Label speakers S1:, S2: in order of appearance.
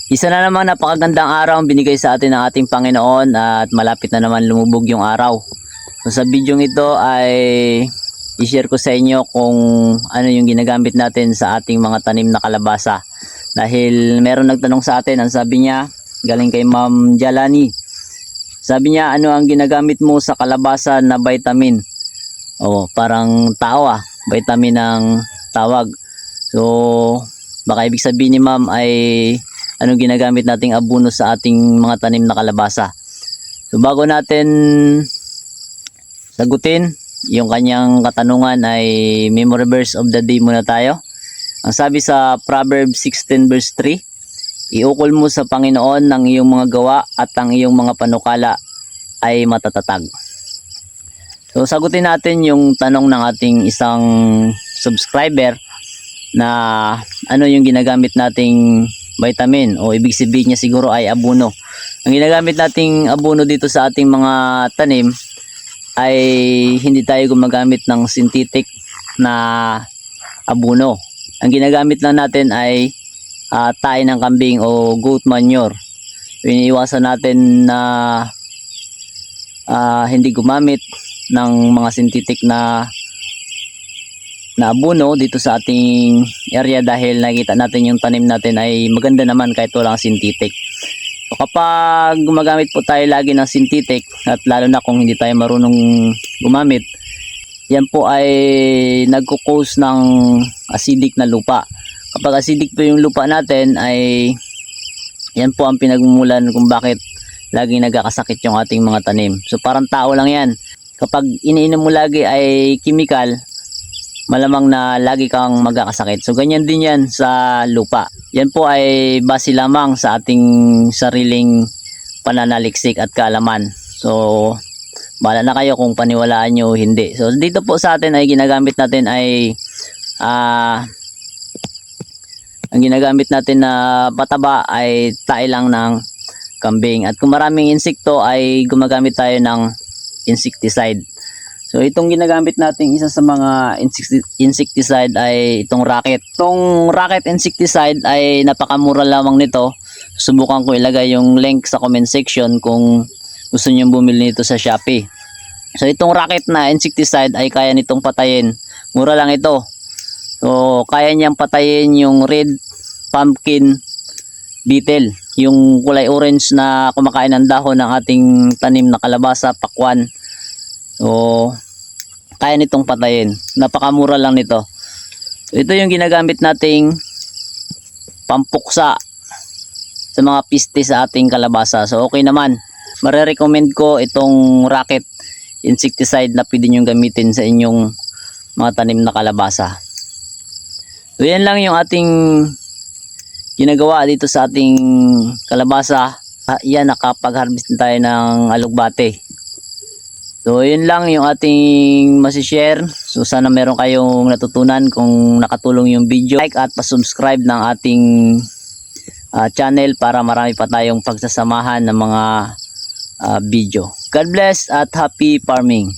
S1: Isa na naman napakagandang araw ang binigay sa atin ng ating Panginoon at malapit na naman lumubog yung araw. So sa video ito ay i-share ko sa inyo kung ano yung ginagamit natin sa ating mga tanim na kalabasa. Dahil meron nagtanong sa atin, ang sabi niya, galing kay Ma'am Jalani. Sabi niya, ano ang ginagamit mo sa kalabasa na vitamin? O parang tao vitamin ng tawag. So baka ibig sabihin ni Ma'am ay anong ginagamit nating abono sa ating mga tanim na kalabasa. So bago natin sagutin yung kanyang katanungan ay memory verse of the day muna tayo. Ang sabi sa Proverbs 16 verse 3, iukol mo sa Panginoon ng iyong mga gawa at ang iyong mga panukala ay matatatag. So sagutin natin yung tanong ng ating isang subscriber na ano yung ginagamit nating vitamin o ibig sabihin niya siguro ay abono. Ang ginagamit nating abono dito sa ating mga tanim ay hindi tayo gumagamit ng synthetic na abono. Ang ginagamit lang natin ay tae ng kambing o goat manure. Iniiwasan natin na hindi gumamit ng mga synthetic na abono dito sa ating area dahil nakita natin yung tanim natin ay maganda naman kahit walang synthetic. So kapag gumagamit po tayo lagi ng synthetic at lalo na kung hindi tayo marunong gumamit, yan po ay nagko-cause ng acidic na lupa. Kapag acidic po yung lupa natin ay yan po ang pinagmumulan kung bakit laging nagkakasakit yung ating mga tanim. So parang tao lang yan. Kapag iniinom mo lagi ay chemical, malamang na lagi kang magkakasakit. So ganyan din yan sa lupa. Yan po ay base lamang sa ating sariling pananaliksik at kaalaman. So bahala na kayo kung paniwalaan nyo o hindi. So dito po sa atin ay ginagamit natin ay ang ginagamit natin na pataba ay tae lang ng kambing. At kung maraming insekto ay gumagamit tayo ng insecticide. So itong ginagamit nating isa sa mga insecticide ay itong Rocket. Itong Rocket insecticide ay napakamura lamang nito. Subukan ko ilagay yung link sa comment section kung gusto niyo bumili nito sa Shopee. So itong Rocket na insecticide ay kaya nitong patayin. Mura lang ito. So kaya niyang patayin yung red pumpkin beetle, yung kulay orange na kumakain ng dahon ng ating tanim na kalabasa, pakwan. So kaya nitong patayin. Napakamura lang nito. Ito yung ginagamit nating pampuksa sa mga piste sa ating kalabasa. So okay naman. Marerecommend ko itong Rocket insecticide na pwede nyo gamitin sa inyong mga tanim na kalabasa. So yan lang yung ating ginagawa dito sa ating kalabasa. Yan, nakapag-harvest na tayo ng alugbate. So yun lang yung ating masishare. So sana meron kayong natutunan kung nakatulong yung video. Like at pa-subscribe ng ating channel para marami pa tayong pagsasamahan ng mga video. God bless at happy farming.